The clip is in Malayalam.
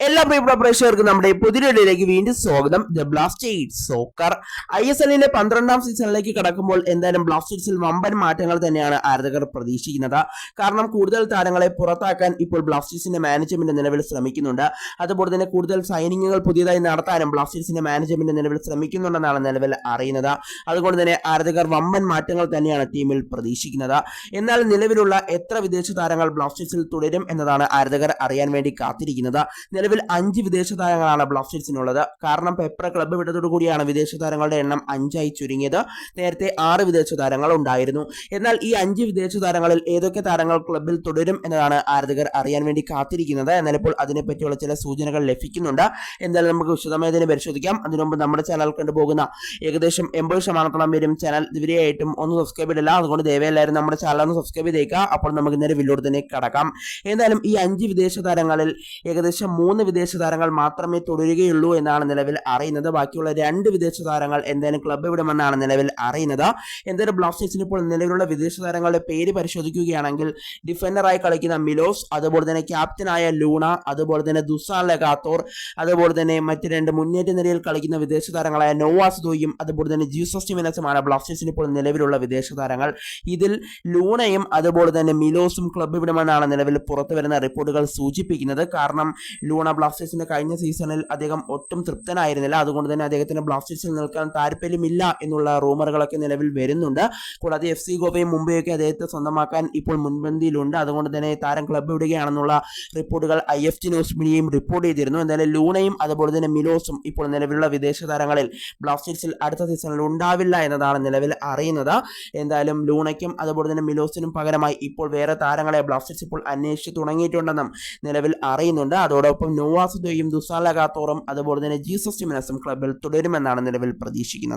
എല്ലാ പ്രിയപ്പെട്ട പ്രേക്ഷകർക്കും നമ്മുടെ പുതിയ വീഡിയോയിലേക്ക് വീണ്ടും സ്വാഗതം. ദ ബ്ലാസ്റ്റേഴ്സ് സോക്കർ ISLന്റെ 12ാം സീസണിലേക്ക് കടക്കുമ്പോൾ എന്തായാലും ബ്ലാസ്റ്റേഴ്സിൽ വമ്പൻ മാറ്റങ്ങൾ തന്നെയാണ് ആരാധകർ പ്രതീക്ഷിക്കുന്നത്. കാരണം കൂടുതൽ താരങ്ങളെ പുറത്താക്കാൻ ഇപ്പോൾ ബ്ലാസ്റ്റേഴ്സിന്റെ മാനേജ്മെന്റ് നിലവിൽ ശ്രമിക്കുന്നുണ്ട്. അതുപോലെ തന്നെ കൂടുതൽ സൈനിങ്ങുകൾ പുതിയതായി നടത്താനും ബ്ലാസ്റ്റേഴ്സിന്റെ മാനേജ്മെന്റ് നിലവിൽ ശ്രമിക്കുന്നുണ്ടെന്നാണ് നിലവിൽ അറിയുന്നത്. അതുകൊണ്ട് തന്നെ ആരാധകർ വമ്പൻ മാറ്റങ്ങൾ തന്നെയാണ് ടീമിൽ പ്രതീക്ഷിക്കുന്നത്. എന്നാൽ നിലവിലുള്ള എത്ര വിദേശ താരങ്ങൾ ബ്ലാസ്റ്റേഴ്സിൽ തുടരും എന്നതാണ് ആരാധകർ അറിയാൻ വേണ്ടി കാത്തിരിക്കുന്നത്. നിലവിൽ 5 വിദേശ താരങ്ങളാണ് ബ്ലാസ്റ്റേഴ്സിനുള്ളത്. കാരണം പെപ്ര ക്ലബ്ബ് വിട്ടതോടുകൂടിയാണ് വിദേശ താരങ്ങളുടെ എണ്ണം 5ആയി ചുരുങ്ങിയത്. നേരത്തെ 6 വിദേശ താരങ്ങൾ ഉണ്ടായിരുന്നു. എന്നാൽ ഈ 5 വിദേശ താരങ്ങളിൽ ഏതൊക്കെ താരങ്ങൾ ക്ലബ്ബിൽ തുടരും എന്നതാണ് ആരാധകർ അറിയാൻ വേണ്ടി കാത്തിരിക്കുന്നത്. എന്നാൽ ഇപ്പോൾ അതിനെപ്പറ്റിയുള്ള ചില സൂചനകൾ ലഭിക്കുന്നുണ്ട്. എന്തായാലും നമുക്ക് വിശദമായി തന്നെ പരിശോധിക്കാം. അതിനുമുമ്പ് നമ്മുടെ ചാനൽ കണ്ടുപോകുന്ന ഏകദേശം 80% പേരും ചാനൽ ഇതുവരെയായിട്ടും ഒന്ന് സബ്സ്ക്രൈബ് ചെയ്തില്ല. അതുകൊണ്ട് ദയവായി നമ്മുടെ ചാനൽ ഒന്ന് സബ്സ്ക്രൈബ് ചെയ്തേക്കുക. അപ്പോൾ നമുക്ക് നേരെ വീഡിയോയിൽ തന്നെ കടക്കാം. എന്തായാലും ഈ 5 വിദേശ താരങ്ങളിൽ ഏകദേശം 3 വിദേശ താരങ്ങൾ മാത്രമേ തുടരുകയുള്ളൂ എന്നാണ് നിലവിൽ അറിയുന്നത്. ബാക്കിയുള്ള 2 വിദേശ താരങ്ങൾ എന്തായാലും ക്ലബ്ബ് വിടുമെന്നാണ് നിലവിൽ അറിയുന്നത്. എന്തായാലും ബ്ലാസ്റ്റേഴ്സിന് ഇപ്പോൾ നിലവിലുള്ള വിദേശ താരങ്ങളുടെ പേര് പരിശോധിക്കുകയാണെങ്കിൽ ഡിഫൻഡറായി കളിക്കുന്ന മിലോസ്, അതുപോലെ തന്നെ ക്യാപ്റ്റനായ ലൂണ, അതുപോലെ തന്നെ ദുസാൻ ലഗാത്തോർ, അതുപോലെ തന്നെ മറ്റ് 2 മുന്നേറ്റ നിരയിൽ കളിക്കുന്ന വിദേശ താരങ്ങളായ നോവാസ് ദോയും അതുപോലെ തന്നെ ജ്യൂസസ് ടിമിനസുമാണ് ബ്ലാസ്റ്റേഴ്സിന് ഇപ്പോൾ നിലവിലുള്ള വിദേശ താരങ്ങൾ. ഇതിൽ ലൂണയും അതുപോലെ തന്നെ മിലോസും ക്ലബ്ബ് വിടുമെന്നാണ് നിലവിൽ പുറത്തുവരുന്ന റിപ്പോർട്ടുകൾ സൂചിപ്പിക്കുന്നത്. കാരണം ലൂണ ബ്ലാസ്റ്റേഴ്സിന്റെ കഴിഞ്ഞ സീസണിൽ അദ്ദേഹം ഒട്ടും തൃപ്തനായിരുന്നില്ല. അതുകൊണ്ട് തന്നെ അദ്ദേഹത്തിന് ബ്ലാസ്റ്റേഴ്സിൽ നിൽക്കാൻ താല്പര്യമില്ല എന്നുള്ള റൂമറുകളൊക്കെ നിലവിൽ വരുന്നുണ്ട്. കൂടാതെ FC ഗോവയും മുംബൈയൊക്കെ അദ്ദേഹത്തെ സ്വന്തമാക്കാൻ ഇപ്പോൾ മുൻപന്തിയിലുണ്ട്. അതുകൊണ്ട് തന്നെ താരം ക്ലബ്ബ് വിടുകയാണെന്നുള്ള റിപ്പോർട്ടുകൾ IFT ന്യൂസ് മീഡിയയും റിപ്പോർട്ട് ചെയ്തിരുന്നു. എന്തായാലും ലൂണയും അതുപോലെ തന്നെ മിലോസും ഇപ്പോൾ നിലവിലുള്ള വിദേശ താരങ്ങളിൽ ബ്ലാസ്റ്റേഴ്സിൽ അടുത്ത സീസണിൽ ഉണ്ടാവില്ല എന്നതാണ് നിലവിൽ അറിയുന്നത്. എന്തായാലും ലൂണയ്ക്കും അതുപോലെ തന്നെ മിലോസിനും പകരമായി ഇപ്പോൾ വേറെ താരങ്ങളെ ബ്ലാസ്റ്റേഴ്സ് ഇപ്പോൾ അന്വേഷിച്ച് തുടങ്ങിയിട്ടുണ്ടെന്നും നിലവിൽ അറിയുന്നുണ്ട്. അതോടൊപ്പം നോവാസ് ദോയും ദുസാൻ ലഗാത്തോറും അതുപോലെ തന്നെ ജീസസ് ടിമിനസും ക്ലബ്ബിൽ തുടരുമെന്നാണ് നിലവിൽ പ്രതീക്ഷിക്കുന്നത്.